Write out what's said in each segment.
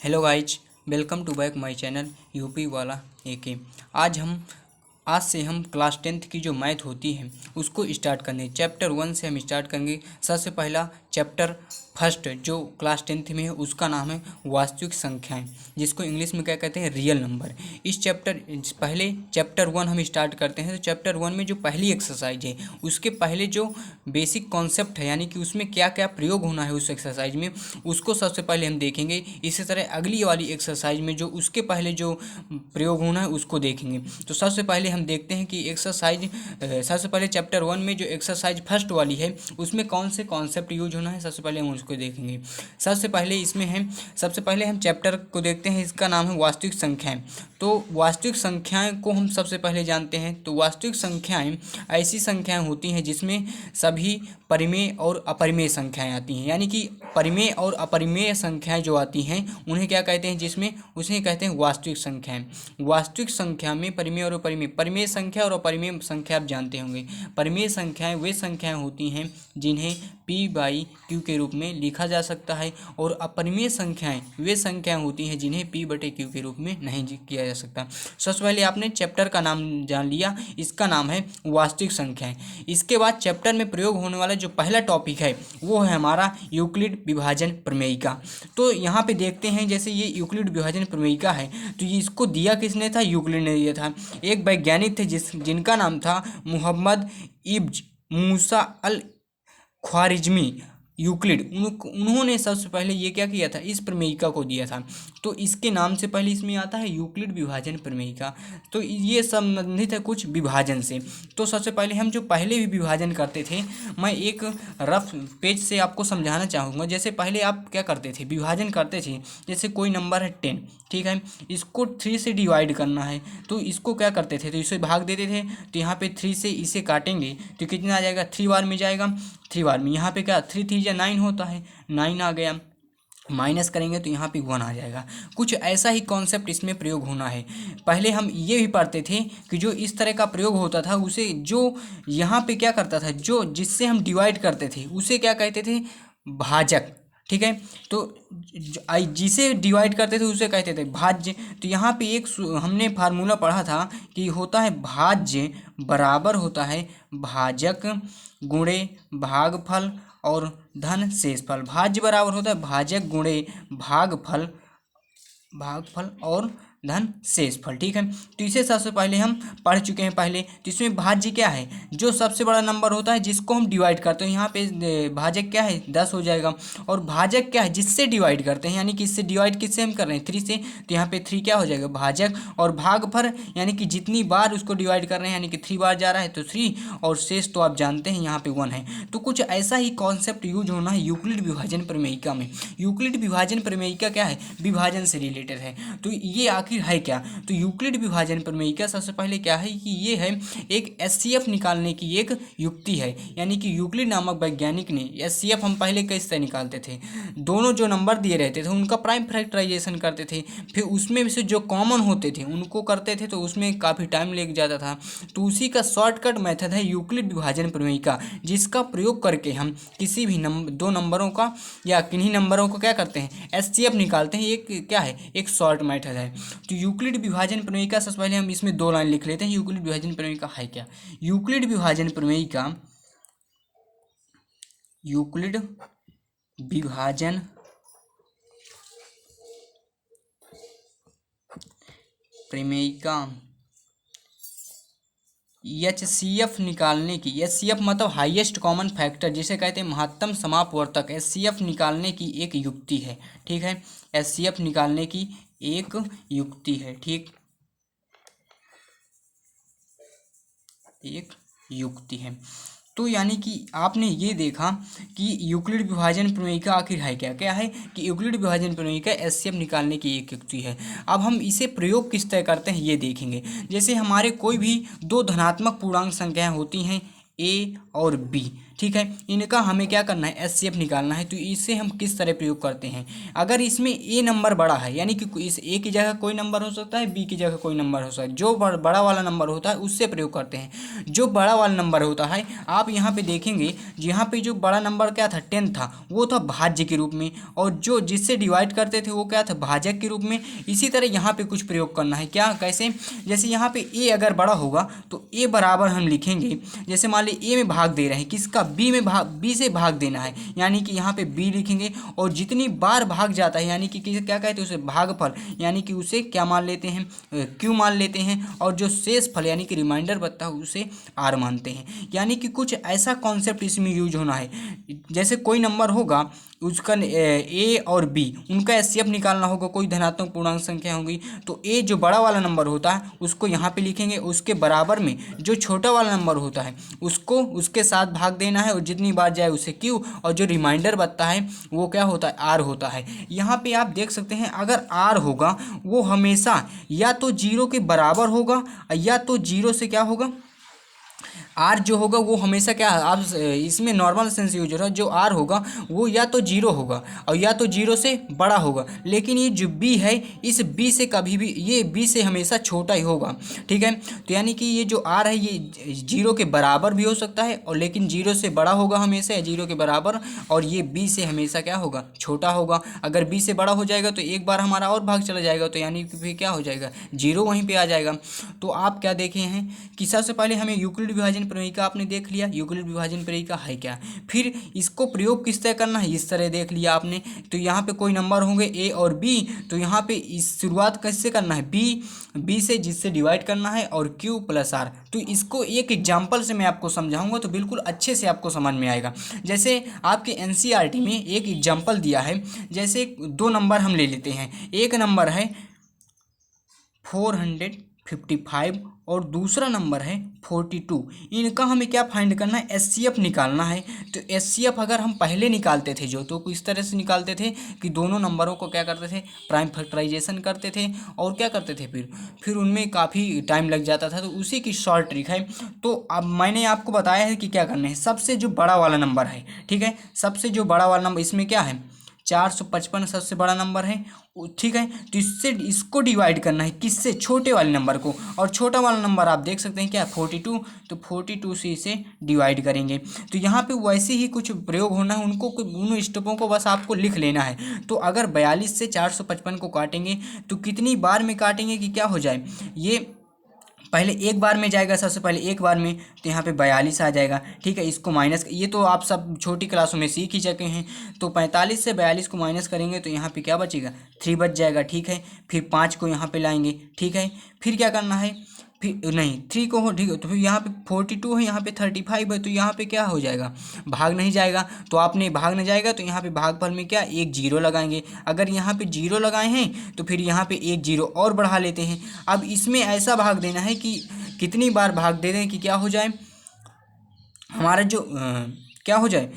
Hello guys, welcome to back my channel UP वाला AK. आज से हम क्लास 10th की जो मैथ होती है उसको स्टार्ट करेंगे। चैप्टर 1 से हम स्टार्ट करेंगे। सबसे पहला चैप्टर फर्स्ट जो क्लास 10th में है उसका नाम है वास्तविक संख्याएं, जिसको इंग्लिश में क्या कहते हैं, रियल नंबर। पहले चैप्टर 1 हम स्टार्ट करते हैं। तो चैप्टर 1 में जो पहली एक्सरसाइज है उसके पहले जो बेसिक कॉन्सेप्ट है, यानी कि उसमें क्या क्या प्रयोग होना है उस एक्सरसाइज में, उसको सबसे पहले हम देखेंगे। इसी तरह अगली वाली एक्सरसाइज में जो उसके पहले जो प्रयोग होना है उसको देखेंगे। तो सबसे पहले हम देखते हैं कि सबसे पहले चैप्टर 1 में जो एक्सरसाइज फर्स्ट वाली है उसमें कौन से कॉन्सेप्ट यूज होना है, सबसे पहले हम उसको देखेंगे। सबसे पहले हम चैप्टर को देखते हैं। इसका नाम है वास्तविक संख्याएं। तो वास्तविक संख्याएं को हम सबसे पहले जानते हैं। तो वास्तविक संख्याएं ऐसी संख्याएं होती हैं जिसमें सभी परिमेय और अपरिमेय संख्याएं आती हैं, यानी कि परिमेय और अपरिमेय संख्याएं जो आती हैं उन्हें क्या कहते हैं, उसे कहते हैं वास्तविक संख्याएं। वास्तविक संख्या में परिमेय और परिमेय संख्या और अपरिमेय संख्या आप जानते होंगे। परिमेय संख्याएं वे संख्याएं होती हैं जिन्हें p/q के रूप में लिखा जा सकता है, और अपरिमेय संख्याएं वे संख्याएं होती हैं जिन्हें p/q के रूप में नहीं किया जा सकता। सबसे पहले आपने चैप्टर का नाम जान लिया, इसका नाम है वास्तविक संख्याएं। इसके बाद चैप्टर में प्रयोग होने वाला जो पहला टॉपिक है वो है हमारा यूक्लिड विभाजन प्रमेयिका। तो यहाँ पे देखते हैं, जैसे ये यूक्लिड विभाजन प्रमेयिका है तो ये इसको दिया किसने था, यूक्लिड ने दिया था। एक वैज्ञानिक थे जिनका नाम था मुहम्मद इब्न मूसा अल ख्वारिज्मी यूक्लिड। उन्होंने सबसे पहले ये क्या किया था, इस प्रमेयिका को दिया था। तो इसके नाम से पहले इसमें आता है यूक्लिड विभाजन प्रमेयिका। तो ये संबंधित है कुछ विभाजन से। तो सबसे पहले हम जो पहले भी विभाजन करते थे, मैं एक रफ पेज से आपको समझाना चाहूँगा। जैसे पहले आप क्या करते थे, विभाजन करते थे। जैसे कोई नंबर है 10, ठीक है, इसको 3 से डिवाइड करना है तो इसको क्या करते थे, तो इसे भाग देते थे। तो यहाँ पे 3 से इसे काटेंगे तो कितना आ जाएगा, 3 बार में जाएगा। 3 बार में यहाँ पे क्या 3 3 या 9 होता है, 9 आ गया। माइनस करेंगे तो यहाँ पे 1 आ जाएगा। कुछ ऐसा ही कॉन्सेप्ट इसमें प्रयोग होना है। पहले हम ये भी पढ़ते थे कि जो इस तरह का प्रयोग होता था उसे जो यहाँ पे क्या करता था, जो जिससे हम डिवाइड करते थे उसे क्या कहते थे, भाजक। ठीक है, तो जिसे डिवाइड करते थे उसे कहते थे भाज्य। तो यहाँ पे हमने फार्मूला पढ़ा था कि होता है भाज्य बराबर होता है भाजक गुणे भागफल और धन शेषफल। भाज्य बराबर होता है भाजक गुणे भागफल और धन शेषफल। ठीक है, तो इसे सबसे पहले हम पढ़ चुके हैं पहले। तो इसमें भाज्य क्या है, जो सबसे बड़ा नंबर होता है जिसको हम डिवाइड करते हैं। यहाँ पे भाजक क्या है, 10 हो जाएगा। और भाजक क्या है, जिससे डिवाइड करते हैं, यानी कि इससे डिवाइड किससे हम कर रहे हैं, 3 से। तो यहाँ पे 3 क्या हो जाएगा, भाजक। और भागफल यानी कि जितनी बार उसको डिवाइड कर रहे हैं, यानी कि 3 बार जा रहा है तो 3, और शेष तो आप जानते हैं यहाँ पे 1 है। तो कुछ ऐसा ही कॉन्सेप्ट यूज होना है यूक्लिड विभाजन प्रमेयिका में। यूक्लिड विभाजन प्रमेयिका क्या है, विभाजन से रिलेटेड है। तो ये आखिर है क्या, तो यूक्लिड विभाजन प्रमेयिका सबसे पहले क्या है कि ये है एक एचसीएफ निकालने की एक युक्ति है। यानी कि यूक्लिड नामक वैज्ञानिक ने एचसीएफ हम पहले कैसे निकालते थे, दोनों जो नंबर दिए रहते थे उनका प्राइम फैक्टराइजेशन करते थे, फिर उसमें से जो कॉमन होते थे उनको करते थे, तो उसमें काफ़ी टाइम लग जाता था। तो उसी का शॉर्टकट मेथड है यूक्लिड विभाजन प्रमेयिका, जिसका प्रयोग करके हम किसी भी दो नंबरों का या किन्हीं नंबरों को क्या करते हैं, एचसीएफ निकालते हैं। एक क्या है, एक शॉर्ट मेथड है। तो यूक्लिड विभाजन प्रमेयिका सबसे पहले हम इसमें 2 लाइन लिख लेते हैं। यूक्लिड विभाजन प्रमेयिका है क्या, यूक्लिड विभाजन प्रमेयिका, यूक्लिड विभाजन प्रमेयिका एचसीएफ निकालने की, एचसीएफ मतलब हाईएस्ट कॉमन फैक्टर, जिसे कहते हैं महत्तम समापवर्तक, एचसीएफ निकालने की एक युक्ति है। ठीक है, एचसीएफ निकालने की एक युक्ति है। ठीक, एक युक्ति है। तो यानी कि आपने ये देखा कि यूक्लिड विभाजन प्रमेयिका आखिर है क्या, क्या है कि यूक्लिड विभाजन प्रमेयिका एचसीएफ निकालने की एक युक्ति है। अब हम इसे प्रयोग किस तरह करते हैं ये देखेंगे। जैसे हमारे कोई भी 2 धनात्मक पूर्णांक संख्याएं होती हैं a और b, ठीक है। इनका हमें क्या करना है, एचसीएफ निकालना है। तो इसे हम किस तरह प्रयोग करते हैं, अगर इसमें ए नंबर बड़ा है, यानी कि इस ए की जगह कोई नंबर हो सकता है, बी की जगह कोई नंबर हो सकता है, जो बड़ा वाला नंबर होता है उससे प्रयोग करते हैं। जो बड़ा वाला नंबर होता है, आप यहाँ पे देखेंगे यहाँ पे जो बड़ा नंबर क्या था 10 था, वो था भाज्य के रूप में, और जो जिससे डिवाइड करते थे वो क्या था, भाजक के रूप में। इसी तरह यहाँ पे कुछ प्रयोग करना है, क्या कैसे, जैसे यहाँ पे ए अगर बड़ा होगा तो ए बराबर हम लिखेंगे, जैसे मान ली ए में भाग दे रहे हैं किसका, बी से भाग देना है, यानी कि यहाँ पे बी लिखेंगे। और जितनी बार भाग जाता है, यानी कि क्या कहते हैं उसे, भागफल, यानी कि उसे क्या मान लेते हैं, क्यू मान लेते हैं। और जो शेष फल यानी कि रिमाइंडर बचता है उसे आर मानते हैं। यानी कि कुछ ऐसा कॉन्सेप्ट इसमें यूज होना है, जैसे कोई नंबर होगा उसका ए और बी उनका एचसीएफ निकालना होगा, कोई धनात्मक पूर्णांक संख्या होगी, तो ए जो बड़ा वाला नंबर होता है उसको यहाँ पे लिखेंगे, उसके बराबर में जो छोटा वाला नंबर होता है उसको उसके साथ भाग देना है, और जितनी बार जाए उसे क्यू, और जो रिमाइंडर बचता है वो क्या होता है, आर होता है। यहाँ पे आप देख सकते हैं अगर आर होगा वो हमेशा या तो जीरो के बराबर होगा या तो जीरो से क्या होगा, आर जो होगा वो हमेशा क्या, आप इसमें नॉर्मल सेंस यूज हो रहा है, जो आर होगा वो या तो जीरो होगा और या तो जीरो से बड़ा होगा। लेकिन ये जो बी है, इस बी से कभी भी, ये बी से हमेशा छोटा ही होगा, ठीक है। तो यानी कि ये जो आर है ये जीरो के बराबर भी हो सकता है, और लेकिन जीरो से बड़ा होगा हमेशा, जीरो के बराबर, और ये बी से हमेशा क्या होगा, छोटा होगा। अगर बी से बड़ा हो जाएगा तो एक बार हमारा और भाग चला जाएगा, तो यानी कि फिर क्या हो जाएगा, जीरो वहीं पे आ जाएगा। तो आप क्या देखे हैं कि सबसे पहले हमें यूक्लिड विभाजन प्रमेय आपने देख लिया, यूक्लिड विभाजन प्रमेय का है क्या, फिर इसको प्रयोग किस तरह करना है, इस तरह देख लिया आपने। तो यहाँ पे कोई नंबर होंगे ए और बी, तो यहाँ पे इस शुरुआत कैसे करना है, बी से, जिससे डिवाइड करना है, और क्यू प्लस आर। तो इसको एक एग्जाम्पल से मैं आपको समझाऊंगा तो बिल्कुल अच्छे से आपको समझ में आएगा। जैसे आपके एनसीईआरटी में एक एग्जाम्पल दिया है, जैसे दो नंबर हम ले लेते हैं, एक नंबर है 455 और दूसरा नंबर है 42। इनका हमें क्या फाइंड करना है, एचसीएफ निकालना है। तो एचसीएफ अगर हम पहले निकालते थे जो, तो इस तरह से निकालते थे कि दोनों नंबरों को क्या करते थे, प्राइम फैक्टराइजेशन करते थे, और क्या करते थे फिर उनमें काफ़ी टाइम लग जाता था। तो उसी की शॉर्ट ट्रिक है। तो अब मैंने आपको बताया है कि क्या करना है, सबसे जो बड़ा वाला नंबर है, ठीक है, सबसे जो बड़ा वाला नंबर, इसमें क्या है 455 सबसे बड़ा नंबर है, ठीक है। तो इससे इसको डिवाइड करना है किससे, छोटे वाले नंबर को, और छोटा वाला नंबर आप देख सकते हैं क्या 42, तो 42 से इसे डिवाइड करेंगे। तो यहाँ पे वैसे ही कुछ प्रयोग होना है, उनको उन स्टेपों को बस आपको लिख लेना है। तो अगर 42 से 455 को काटेंगे तो कितनी बार में काटेंगे कि क्या हो जाए, ये पहले एक बार में जाएगा, सबसे पहले एक बार में, तो यहाँ पे 42 आ जाएगा, ठीक है। इसको माइनस, ये तो आप सब छोटी क्लासों में सीख ही चुके हैं। तो 45 से 42 को माइनस करेंगे तो यहाँ पे क्या बचेगा, 3 बच जाएगा, ठीक है। फिर 5 को यहाँ पे लाएंगे, ठीक है। फिर क्या करना है, फिर नहीं 3 को हो, ठीक है। तो फिर यहाँ पे 42 है, यहाँ पे 35 है, तो यहाँ पे क्या हो जाएगा, भाग नहीं जाएगा। तो आपने भाग नहीं जाएगा तो यहाँ पे भागफल में क्या, एक जीरो लगाएंगे। अगर यहाँ पे जीरो लगाए हैं तो फिर यहाँ पे एक जीरो और बढ़ा लेते हैं। अब इसमें ऐसा भाग देना है कि कितनी बार भाग दे दें कि क्या हो जाए, हमारा जो क्या हो जाए,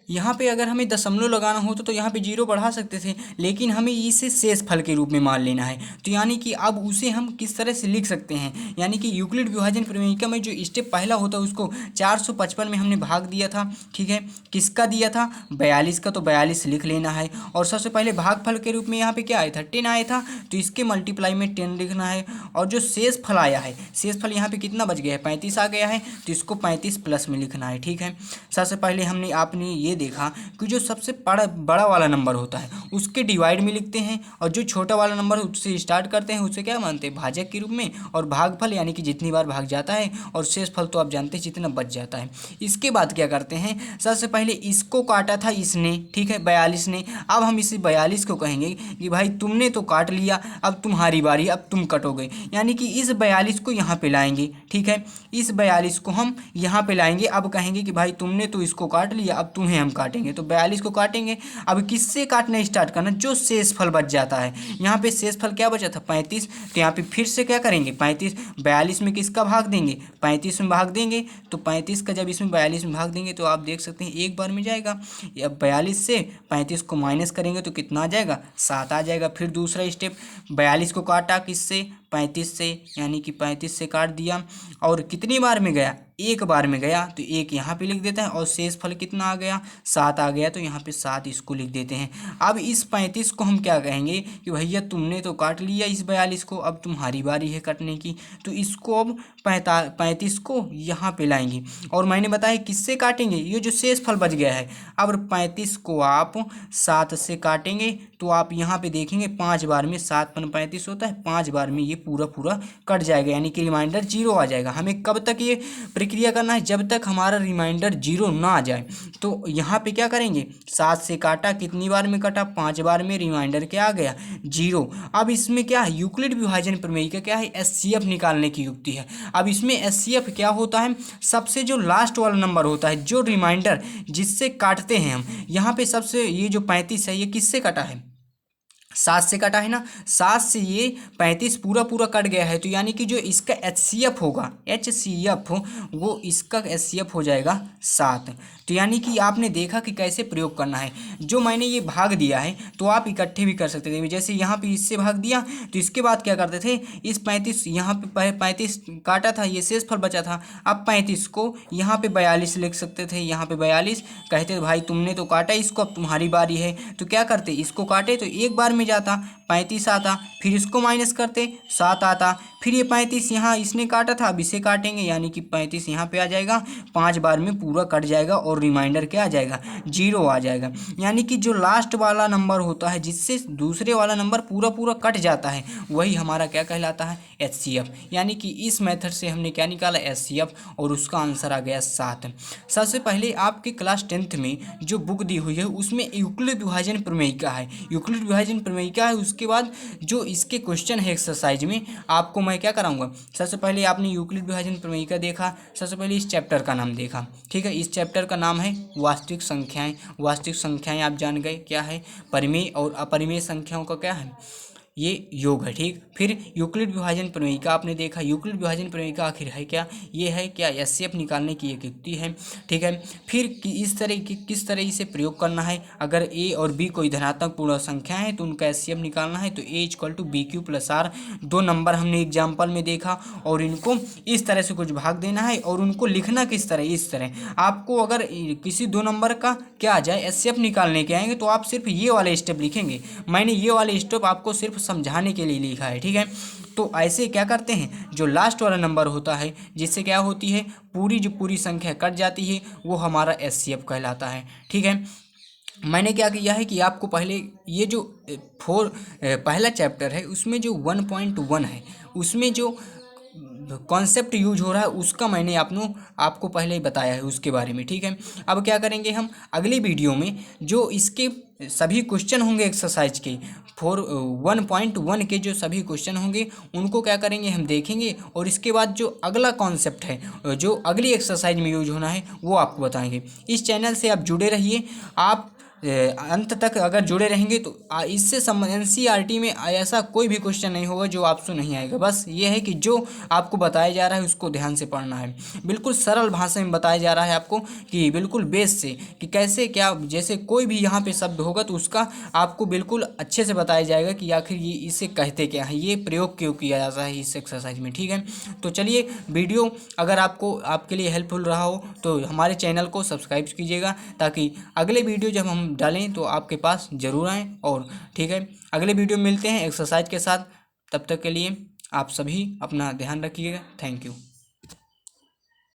यहाँ पे अगर हमें दशमलव लगाना होता तो यहाँ पे जीरो बढ़ा सकते थे, लेकिन हमें इसे शेष फल के रूप में मान लेना है। तो यानी कि अब उसे हम किस तरह से लिख सकते हैं, यानी कि यूक्लिड विभाजन प्रमेयिका में जो स्टेप पहला होता है उसको 455 में हमने भाग दिया था, ठीक है। किसका दिया था, 42 का, तो 42 लिख लेना है। और सबसे पहले भागफल के रूप में यहाँ पे क्या आया था, 10 आया था, तो इसके मल्टीप्लाई में 10 लिखना है। और जो शेष फल आया है, शेष फल यहाँ पे कितना बच गया है, 35 आ गया है, तो इसको 35 प्लस में लिखना है, ठीक है। सबसे पहले आपने ये देखा कि जो सबसे बड़ा वाला नंबर होता है उसके डिवाइड में लिखते हैं, और जो छोटा वाला नंबर उससे स्टार्ट करते हैं, उससे क्या मानते हैं, भाजक के रूप में, और भागफल यानी कि जितनी बार भाग जाता है, और शेष फल तो आप जानते हैं जितना बच जाता है। इसके बाद क्या करते हैं, सबसे पहले इसको काटा था इसने, ठीक है, 42 ने। अब हम इसे 42 को कहेंगे कि भाई तुमने तो काट लिया, अब तुम्हारी बारी, अब तुम कटोगे। यानी कि इस 42 को यहाँ पे लाएंगे, ठीक है, इस 42 को हम यहाँ पे लाएंगे। अब कहेंगे कि भाई तुमने तो इसको काट लिया, अब तुम्हें हम काटेंगे, तो 42 को काटेंगे। अब किससे काटना स्टार्ट करना, जो शेष फल बच जाता है। यहाँ पे शेष फल क्या बचा था, 35, तो यहाँ पे फिर से क्या करेंगे, 35 42 में किसका भाग देंगे, 35 में भाग देंगे। तो 35 का जब इसमें 42 में भाग देंगे तो आप देख सकते हैं एक बार में जाएगा। अब 42 से 35 को माइनस करेंगे तो कितना आ जाएगा, 7 आ जाएगा। फिर दूसरा स्टेप, 42 को काटा किससे, 35 से, यानी कि 35 से काट दिया। और कितनी बार में गया, एक बार में गया तो एक यहाँ पे लिख देता है, और शेष फल कितना आ गया, 7 आ गया, तो यहाँ पे 7 इसको लिख देते हैं। अब इस 35 को हम क्या कहेंगे कि भैया तुमने तो काट लिया इस 42 को, अब तुम्हारी बारी है कटने की, तो इसको अब 35 को यहाँ पे लाएंगे, और मैंने बताया किससे काटेंगे, ये जो शेष फल बच गया है। अब 35 को आप 7 से काटेंगे तो आप यहाँ पे देखेंगे 5 बार में 7 पन 35 होता है, 5 बार में ये पूरा पूरा कट जाएगा, यानी कि रिमाइंडर 0 आ जाएगा। हमें कब तक ये प्रक्रिया करना है, जब तक हमारा रिमाइंडर 0 ना आ जाए। तो यहाँ पे क्या करेंगे, 7 से काटा, कितनी बार में कटा, 5 बार में, रिमाइंडर क्या आ गया, 0। अब इसमें क्या है, यूक्लिड विभाजन प्रमेय का क्या है, एचसीएफ निकालने की युक्ति है। अब इसमें एचसीएफ क्या होता है, सबसे जो लास्ट वाला नंबर होता है, जो रिमाइंडर जिससे काटते हैं हम। यहाँ पे सबसे ये जो 35 है, ये किससे कटा है, 7 से कटा है ना, 7 से ये 35 पूरा पूरा कट गया है, तो यानी कि जो इसका एचसीएफ होगा, एचसीएफ, वो इसका एचसीएफ हो जाएगा 7। तो यानी कि आपने देखा कि कैसे प्रयोग करना है। जो मैंने ये भाग दिया है तो आप इकट्ठे भी कर सकते थे, जैसे यहाँ पे इससे भाग दिया तो इसके बाद क्या करते थे, इस 35 यहाँ पे 35 काटा था, ये शेष फल बचा था, अब 35 को यहाँ पे 42 लिख सकते थे, यहाँ पे 42 कहते थे भाई तुमने तो काटा इसको, अब तुम्हारी बारी है। तो क्या करते, इसको काटे तो एक बार में जाता, 35 आता, फिर इसको माइनस करते, 7 आता, फिर ये 35 यहाँ इसने काटा था, अब इसे काटेंगे, यानी कि 35 यहाँ पे आ जाएगा, 5 बार में पूरा कट जाएगा, और रिमाइंडर क्या आ जाएगा, 0 आ जाएगा। यानी कि जो लास्ट वाला नंबर होता है, जिससे दूसरे वाला नंबर पूरा पूरा कट जाता है, वही हमारा क्या कहलाता है, एचसीएफ। यानी कि इस मेथड से हमने क्या निकाला, एचसीएफ, और उसका आंसर आ गया 7। सबसे पहले आपके क्लास 10th में जो बुक दी हुई है उसमें यूक्लिड विभाजन प्रमेयिका है, यूक्लिड विभाजन प्रमेयिका है। उसके बाद जो इसके क्वेश्चन है एक्सरसाइज में, आपको मैं क्या कराऊंगा, सबसे पहले आपने यूक्लिड विभाजन प्रमेयिका देखा, सबसे पहले इस चैप्टर का नाम देखा, ठीक है। इस चैप्टर का नाम है वास्तविक संख्याएं। वास्तविक संख्याएं आप जान गए क्या है, परिमेय और अपरिमेय संख्याओं का क्या है, ये योग है, ठीक। फिर यूक्लिड विभाजन प्रमेयिका आपने देखा, यूक्लिड विभाजन प्रमेयिका आखिर है क्या, ये है क्या, एचसीएफ निकालने की एक युक्ति है, ठीक है। फिर इस तरह की किस तरह इसे प्रयोग करना है, अगर ए और बी कोई धनात्मक पूर्ण संख्या है तो उनका एचसीएफ निकालना है, तो a equal to b q plus r, 2 number हमने एग्जाम्पल में देखा, और इनको इस तरह से कुछ भाग देना है, और उनको लिखना किस तरह, इस तरह। आपको अगर किसी 2 नंबर का क्या आ जाए, एचसीएफ निकालने के आएंगे, तो आप सिर्फ ये वाले स्टेप लिखेंगे। मैंने ये वाले स्टेप आपको सिर्फ समझाने के लिए लिखा है, ठीक है। तो ऐसे क्या करते हैं, जो लास्ट वाला नंबर होता है, जिससे क्या होती है, जो पूरी संख्या कट जाती है, वो हमारा एचसीएफ कहलाता है, ठीक है। मैंने क्या किया है कि आपको पहले ये जो पहला चैप्टर है उसमें जो 1.1 है, उसमें जो कॉन्सेप्ट यूज हो रहा है उसका मैंने आपको पहले ही बताया है उसके बारे में, ठीक है। अब क्या करेंगे हम अगली वीडियो में, जो इसके सभी क्वेश्चन होंगे एक्सरसाइज के 1.1 के जो सभी क्वेश्चन होंगे उनको क्या करेंगे, हम देखेंगे, और इसके बाद जो अगला कॉन्सेप्ट है, जो अगली एक्सरसाइज में यूज होना है, वो आपको बताएंगे। इस चैनल से आप जुड़े रहिए, आप अंत तक अगर जुड़े रहेंगे तो इससे एनसीईआरटी में ऐसा कोई भी क्वेश्चन नहीं होगा जो आपसे नहीं आएगा। बस ये है कि जो आपको बताया जा रहा है उसको ध्यान से पढ़ना है, बिल्कुल सरल भाषा में बताया जा रहा है आपको, कि बिल्कुल बेस से कि कैसे क्या, जैसे कोई भी यहाँ पे शब्द होगा तो उसका आपको बिल्कुल अच्छे से बताया जाएगा कि आखिर ये इसे कहते क्या है, ये प्रयोग क्यों किया जाता है इस एक्सरसाइज में, ठीक है। तो चलिए, वीडियो अगर आपके लिए हेल्पफुल रहा हो तो हमारे चैनल को सब्सक्राइब कीजिएगा, ताकि अगले वीडियो जब हम डालें तो आपके पास ज़रूर आएँ। और ठीक है, अगले वीडियो में मिलते हैं एक्सरसाइज के साथ, तब तक के लिए आप सभी अपना ध्यान रखिएगा। Thank you.